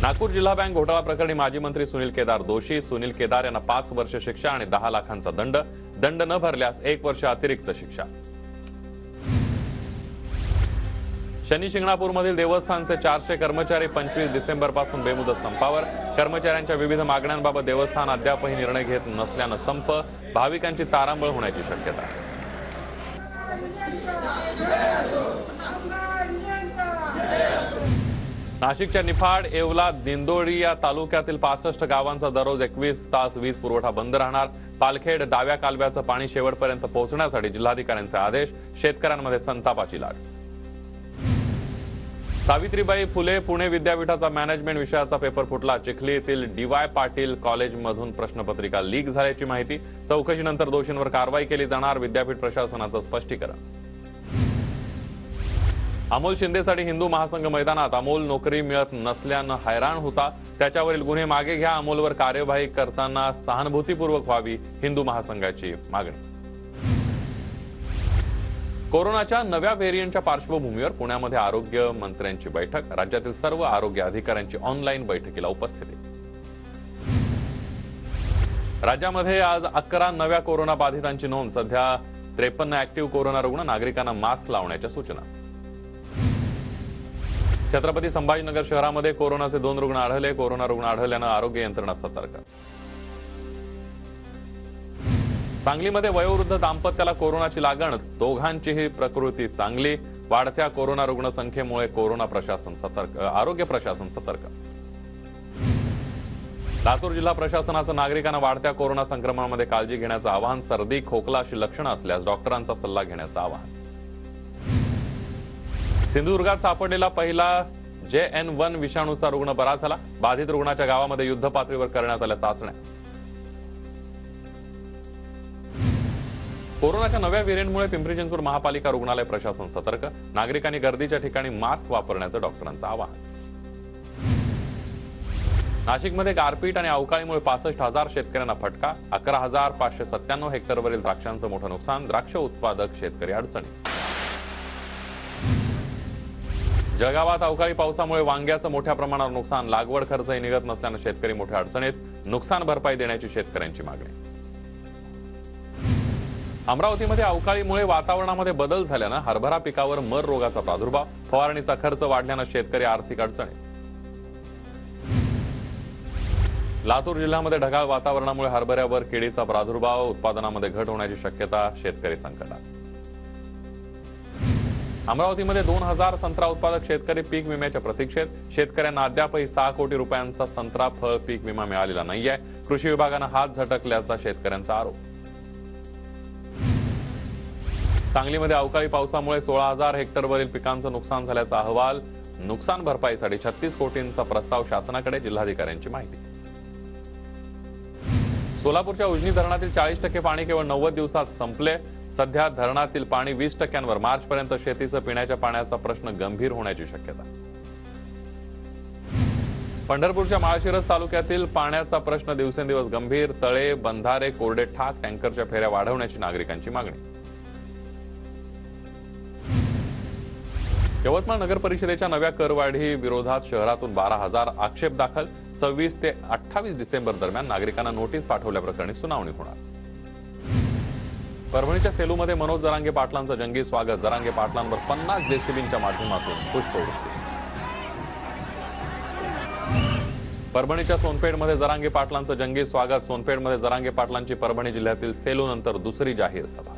नागपूर जिल्हा बँक घोटाळा प्रकरणी माजी मंत्री सुनील केदार दोषी. सुनील केदार यांना 5 वर्ष शिक्षा आणि 10 लाखांचा दंड. दंड न भरल्यास 1 वर्ष अतिरिक्त शिक्षा. शनी शिंगणापूरमधील देवस्थानचे 400 कर्मचारी 25 डिसेंबरपासून बेमुदत संपावर. कर्मचाऱ्यांच्या विविध मागण्यांबाबत देवस्थान अद्यापही निर्णय घेत नसल्यानं संप. भाविकांची तारांबळ होण्याची शक्यता. नाशिकच्या निफाड, येवला, दिंडोरी या तालुक्यातील 65 गावांचा दररोज 21 तास वीज पुरवठा बंद राहणार. पालखेड डाव्या कालव्याचं पाणी शेवटपर्यंत पोहोचण्यासाठी जिल्हाधिकाऱ्यांचे आदेश. शेतकऱ्यांमध्ये संतापाची लाट. सावित्रीबाई फुले पुणे विद्यापीठाचा मॅनेजमेंट विषयाचा पेपर फुटला. चिखली येथील DY पाटील कॉलेजमधून प्रश्नपत्रिका लीक झाल्याची माहिती. चौकशीनंतर दोषींवर कारवाई केली जाणार. विद्यापीठ प्रशासनाचं स्पष्टीकरण. अमोल शिंदेसाठी हिंदू महासंघ मैदानात. अमोल नोकरी मिळत नसल्यानं हैराण होता. त्याच्यावरील गुन्हे मागे घ्या. अमोलवर कार्यवाही करताना सहानुभूतीपूर्वक व्हावी, हिंदू महासंघाची मागणी. कोरोनाच्या नव्या व्हेरियंटच्या पार्श्वभूमीवर पुण्यामध्ये आरोग्य मंत्र्यांची बैठक. राज्यातील सर्व आरोग्य अधिकाऱ्यांची ऑनलाईन बैठकीला उपस्थिती. राज्यामध्ये आज 11 नव्या कोरोना बाधितांची नोंद. सध्या 53 ऍक्टिव्ह कोरोना रुग्ण. नागरिकांना मास्क लावण्याच्या सूचना. छत्रपती संभाजीनगर शहरामध्ये कोरोनाचे 2 रुग्ण आढळले. कोरोना रुग्ण आढळल्यानं आरोग्य यंत्रणा सतर्क. सांगलीमध्ये वयोवृद्ध दाम्पत्याला कोरोनाची लागण. दोघांचीही प्रकृती चांगली. वाढत्या कोरोना रुग्ण संख्येमुळे आरोग्य प्रशासन सतर्क. लातूर जिल्हा प्रशासनाचं नागरिकांना वाढत्या कोरोना संक्रमणामध्ये काळजी घेण्याचं आवाहन. सर्दी, खोकला अशी लक्षणं असल्यास डॉक्टरांचा सल्ला घेण्याचं आवाहन. सिंधुदुर्गात सापडलेला पहिला JN1 विषाणूचा रुग्ण बरा झाला. बाधित रुग्णाच्या गावामध्ये युद्धपातळीवर करण्यात आल्या चाचण्या. कोरोनाच्या नव्या व्हेरियंटमुळे पिंपरी चिंचवड महापालिका रुग्णालय प्रशासन सतर्क. नागरिकांनी गर्दीच्या ठिकाणी मास्क वापरण्याचं डॉक्टरांचं आवाहन. नाशिकमध्ये गारपीट आणि अवकाळीमुळे 65,000 शेतकऱ्यांना फटका. 11,597 हेक्टरवरील द्राक्षांचं मोठं नुकसान. द्राक्ष उत्पादक शेतकरी अडचणीत. जळगावात अवकाळी पावसामुळे वांग्याचं मोठ्या प्रमाणावर नुकसान. लागवड खर्चही निघत नसल्यानं शेतकरी मोठ्या अडचणीत. नुकसान भरपाई देण्याची शेतकऱ्यांची मागणी. अमरावतीमध्ये अवकाळीमुळे वातावरणामध्ये बदल झाल्यानं हरभरा पिकावर मर रोगाचा प्रादुर्भाव. फवारणीचा खर्च वाढल्यानं शेतकरी आर्थिक अडचणीत. लातूर जिल्ह्यामध्ये ढगाळ वातावरणामुळे हरभऱ्यावर किडीचा प्रादुर्भाव. उत्पादनामध्ये घट होण्याची शक्यता. शेतकरी संकटात. अमरावतीमध्ये 2000 संत्रा उत्पादक शेतकरी पीक विम्याच्या प्रतीक्षेत. शेतकऱ्यांना अद्यापही 6 कोटी रुपयांचा संत्रा फळ पीक विमा मिळालेला नाहीये. कृषी विभागानं हात झटकल्याचा शेतकऱ्यांचा आरोप. सांगलीमध्ये अवकाळी पावसामुळे 16,000 हेक्टरवरील पिकांचं नुकसान झाल्याचा अहवाल. नुकसान भरपाईसाठी 36 कोटींचा प्रस्ताव शासनाकडे. जिल्हाधिकाऱ्यांची माहिती. सोलापूरच्या उजनी धरणातील 40% पाणी केवळ 90 दिवसात संपले. सध्या धरणातील पाणी 20%वर. मार्चपर्यंत शेतीचं पिण्याच्या पाण्याचा प्रश्न गंभीर होण्याची शक्यता. पंढरपूरच्या माळशिरस तालुक्यातील पाण्याचा प्रश्न दिवसेंदिवस गंभीर. तळे, बंधारे कोरडे ठाक. टँकरच्या फेऱ्या वाढवण्याची नागरिकांची मागणी. यवतमाळ नगर परिषदेच्या नव्या करवाढी विरोधात शहरातून 12,000 आक्षेप दाखल. 26 ते 28 डिसेंबर दरम्यान नागरिकांना नोटीस पाठवल्याप्रकरणी सुनावणी होणार. परभणीच्या सेलूमध्ये मनोज जरांगे पाटलांचं जंगी स्वागत. जरांगे पाटलांवर 50 जेसीबींच्या माध्यमातून पुष्पवृष्टी. परभणीच्या सोनपेठमध्ये जरांगे पाटलांचं जंगी स्वागत. सोनपेठमध्ये जरांगे पाटलांची परभणी जिल्ह्यातील सेलूनंतर दुसरी जाहीर सभा.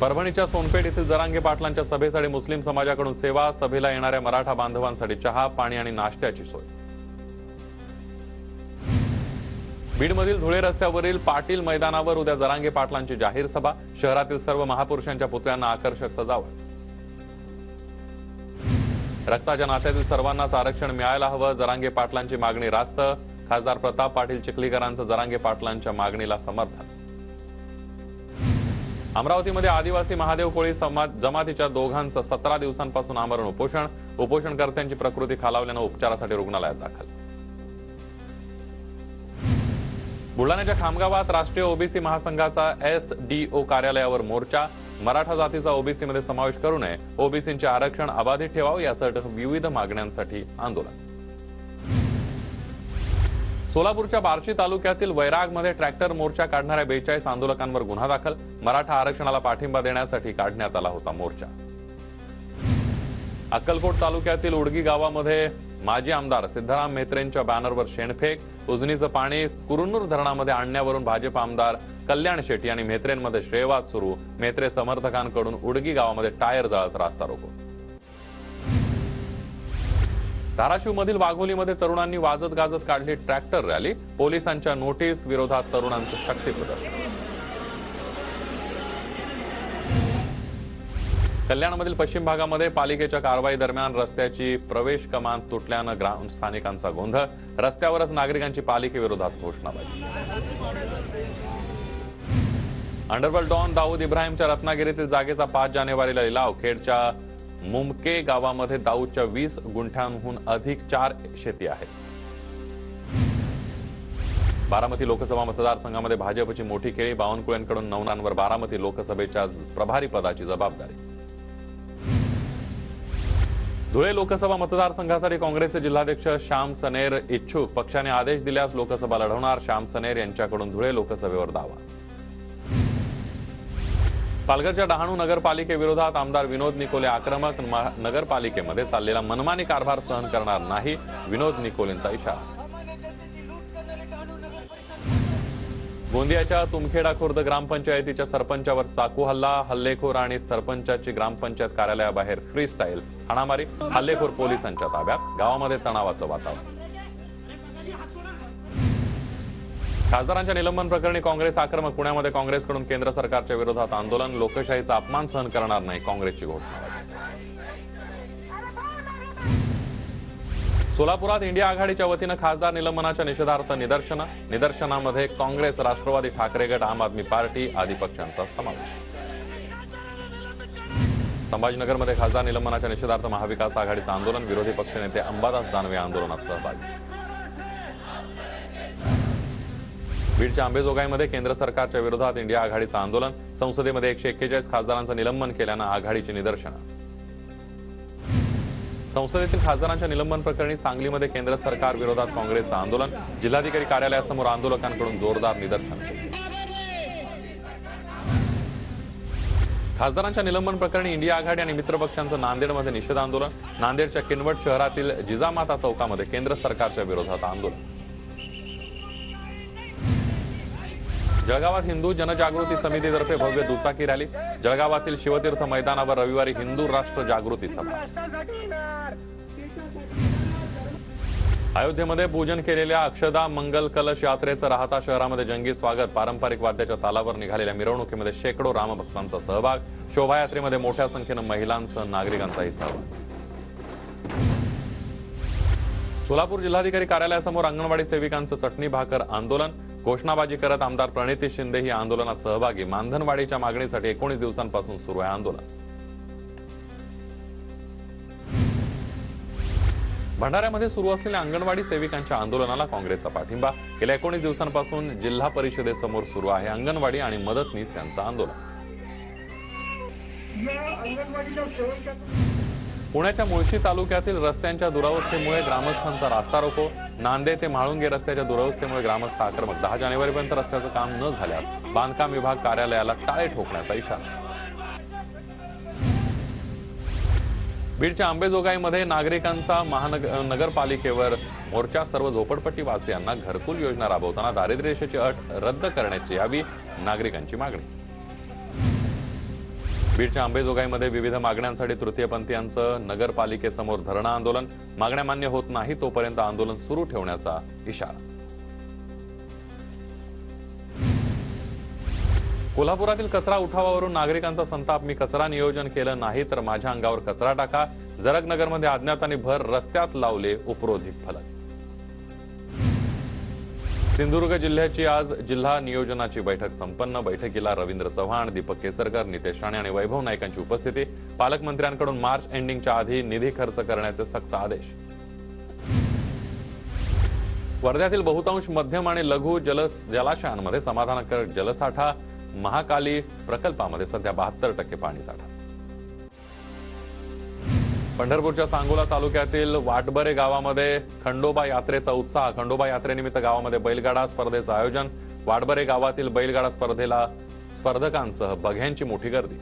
परभणीच्या सोनपेठ येथील जरांगे पाटलांच्या सभेसाठी मुस्लिम समाजाकडून सेवा. सभेला येणाऱ्या मराठा बांधवांसाठी चहा, पाणी आणि नाश्त्याची सोय. बीडमधील धुळे रस्त्यावरील पाटील मैदानावर उद्या जरांगे पाटलांची जाहीर सभा. शहरातील सर्व महापुरुषांच्या पुतळ्यांना आकर्षक सजावट. रक्ताच्या नात्यातील सर्वांनाच आरक्षण मिळायला हवं. जरांगे पाटलांची मागणी रास्त. खासदार प्रताप पाटील चिखलीकरांचं जरांगे पाटलांच्या मागणीला समर्थन. अमरावतीमध्ये आदिवासी महादेव कोळी जमातीच्या दोघांचं 17 दिवसांपासून आमरण उपोषण. उपोषणकर्त्यांची प्रकृती खालावल्यानं उपचारासाठी रुग्णालयात दाखल. बुलढाण्याच्या खामगावात राष्ट्रीय ओबीसी महासंघाचा SDO कार्यालयावर मोर्चा. मराठा जातीचा ओबीसी मध्ये समावेश करू नये, ओबीसींचे आरक्षण अबाधित ठेवावे यासह विविध मागण्यांसाठी आंदोलन. सोलापूरच्या बार्शी तालुक्यातील वैरागमध्ये ट्रॅक्टर मोर्चा काढणाऱ्या 42 आंदोलकांवर गुन्हा दाखल. मराठा आरक्षणाला पाठिंबा देण्यासाठी काढण्यात आला होता मोर्चा. अक्कलकोट तालुक्यातील उडगी गावामध्ये माजी आमदार सिद्धराम म्हेत्रेंच्या बॅनरवर शेणफेक. उजनीचं पाणी कुरुनूर धरणामध्ये आणण्यावरून भाजप आमदार कल्याण शेट्टी आणि म्हेत्रेंमध्ये श्रेयवाद सुरू. म्हेत्रे समर्थकांकडून उडगी गावामध्ये टायर जाळत रास्ता रोको. धाराशिवमधील वाघोलीमध्ये तरुणांनी वाजत गाजत काढली ट्रॅक्टर रॅली. पोलिसांच्या नोटीस विरोधात तरुणांचं शक्ती प्रदर्शन. कल्याणमधील पश्चिम भागामध्ये पालिकेच्या कारवाई दरम्यान रस्त्याची प्रवेश कमान तुटल्यानं स्थानिकांचा गोंधळ. रस्त्यावरच नागरिकांची पालिकेविरोधात घोषणाबाजी. अंडरवर्ल्ड डॉन दाऊद इब्राहिमच्या रत्नागिरीतील जागेचा 5 जानेवारीला लिलाव. खेडच्या मुमके गावामध्ये दाऊदच्या 20 गुंठ्यांहून अधिक 4 शेती आहेत. बारामती लोकसभा मतदारसंघामध्ये भाजपची मोठी खेळी. बावनकुळेंकडून नवनांवर बारामती लोकसभेच्या प्रभारी पदाची जबाबदारी. धुळे लोकसभा मतदारसंघासाठी काँग्रेसचे जिल्हाध्यक्ष श्याम सनेर इच्छुक. पक्षाने आदेश दिल्यास लोकसभा लढवणार. श्याम सनेर यांच्याकडून धुळे लोकसभेवर दावा. पालघरच्या डहाणू नगरपालिकेविरोधात आमदार विनोद निकोले आक्रमक. नगरपालिकेमध्ये चाललेला मनमानी कारभार सहन करणार नाही, विनोद निकोलेंचा इशारा. गोंदियाच्या तुमखेडा खुर्द ग्रामपंचायतीच्या सरपंचावर चाकू हल्ला. हल्लेखोर आणि सरपंचाची ग्रामपंचायत कार्यालयाबाहेर फ्री स्टाईल हाणामारी. हल्लेखोर पोलिसांच्या ताब्यात. गावामध्ये तणावाचं वातावरण. खासदारांच्या निलंबन प्रकरणी काँग्रेस आक्रमक. पुण्यामध्ये काँग्रेसकडून केंद्र सरकारच्या विरोधात आंदोलन. लोकशाहीचा अपमान सहन करणार नाही, काँग्रेसची घोषणा. सोलापुरात इंडिया आघाडीच्या वतीनं खासदार निलंबनाच्या निषेधार्थ निदर्शनामध्ये काँग्रेस, राष्ट्रवादी ठाकरे गट, आम आदमी पार्टी आदी पक्षांचा समावेश. संभाजीनगरमध्ये खासदार निलंबनाच्या निषेधार्थ महाविकास आघाडीचं आंदोलन. विरोधी पक्षनेते अंबादास दानवे आंदोलनात सहभागी. बीडच्या अंबेजोगाईमध्ये केंद्र सरकारच्या विरोधात इंडिया आघाडीचं आंदोलन. संसदेमध्ये 141 खासदारांचं निलंबन केल्यानं आघाडीची निदर्शनं. संसदेतील खासदारांच्या निलंबन प्रकरणी सांगलीमध्ये केंद्र सरकार विरोधात काँग्रेसचं आंदोलन. जिल्हाधिकारी कार्यालयासमोर आंदोलकांकडून जोरदार निदर्शन. खासदारांच्या निलंबन प्रकरणी इंडिया आघाडी आणि मित्रपक्षांचं नांदेडमध्ये निषेध आंदोलन. नांदेडच्या किनवट शहरातील जिजामाता चौकामध्ये केंद्र सरकारच्या विरोधात आंदोलन. जळगावात हिंदू जनजागृती समितीतर्फे भव्य दुचाकी रॅली. जळगावातील शिवतीर्थ मैदानावर रविवारी हिंदू राष्ट्र जागृती सभा. अयोध्येमध्ये पूजन केलेल्या अक्षदा मंगल कलश यात्रेचं राहता शहरामध्ये जंगी स्वागत. पारंपरिक वाद्याच्या तालावर निघालेल्या मिरवणुकीमध्ये शेकडो रामभक्तांचा सहभाग. शोभायात्रेमध्ये मोठ्या संख्येनं महिलांसह नागरिकांचाही सहभाग. सोलापूर जिल्हाधिकारी कार्यालयासमोर अंगणवाडी सेविकांचं चटणी भाकर आंदोलन. घोषणाबाजी करत आमदार प्रणिती शिंदे ही आंदोलनात सहभागी. मानधनवाढीच्या मागणीसाठी 19 दिवसांपासून सुरू आहे आंदोलन. भंडाऱ्यामध्ये सुरू असलेल्या अंगणवाडी सेविकांच्या आंदोलनाला काँग्रेसचा पाठिंबा. गेल्या 19 दिवसांपासून जिल्हा परिषदेसमोर सुरू आहे अंगणवाडी आणि मदतनीस यांचं आंदोलन. पुण्याच्या मुळशी तालुक्यातील रस्त्यांच्या दुरावस्थेमुळे ग्रामस्थांचा रास्ता रोको. नांदे ते म्हाळुंगे रस्त्याच्या दुरावस्थेमुळे ग्रामस्थ आक्रमक. 10 जानेवारीपर्यंत रस्त्याचं काम न झाल्यास बांधकाम विभाग कार्यालयाला टाळे ठोकण्याचा इशारा. बीडच्या अंबेजोगाईमध्ये नागरिकांचा नगरपालिकेवर मोर्चा. सर्व झोपडपट्टी वासियांना घरकुल योजना राबवताना दारिद्र्य रेषेची अट रद्द करण्याची यावी नागरिकांची मागणी. बीडच्या अंबेजोगाईमध्ये विविध मागण्यांसाठी तृतीयपंथीयांचं नगरपालिकेसमोर धरणं आंदोलन. मागण्या मान्य होत नाही तोपर्यंत आंदोलन सुरू ठेवण्याचा इशारा. कोल्हापुरातील कचरा उठावावरून नागरिकांचा संताप. मी कचरा नियोजन केलं नाही तर माझ्या अंगावर कचरा टाका. जरगनगरमध्ये अज्ञातांनी भर रस्त्यात लावले उपरोधिक फलक. सिंधुदुर्ग जिल्ह्याची आज जिल्हा नियोजनाची बैठक संपन्न. बैठकीला रवींद्र चव्हाण, दीपक केसरकर, नितेश राणे आणि वैभव नाईकांची उपस्थिती. पालकमंत्र्यांकडून मार्च एंडिंगच्या आधी निधी खर्च करण्याचे सक्त आदेश. वर्ध्यातील बहुतांश मध्यम आणि लघु जलाशयांमध्ये समाधानकारक जलसाठा. महाकाली प्रकल्पामध्ये सध्या 72% पाणी साठा. पंढरपूरच्या सांगोला तालुक्यातील वाटबरे गावामध्ये खंडोबा यात्रेचा उत्साह. खंडोबा यात्रेनिमित्त गावामध्ये बैलगाडा स्पर्धेचं आयोजन. वाटबरे गावातील बैलगाडा स्पर्धेला स्पर्धकांसह बघ्यांची मोठी गर्दी.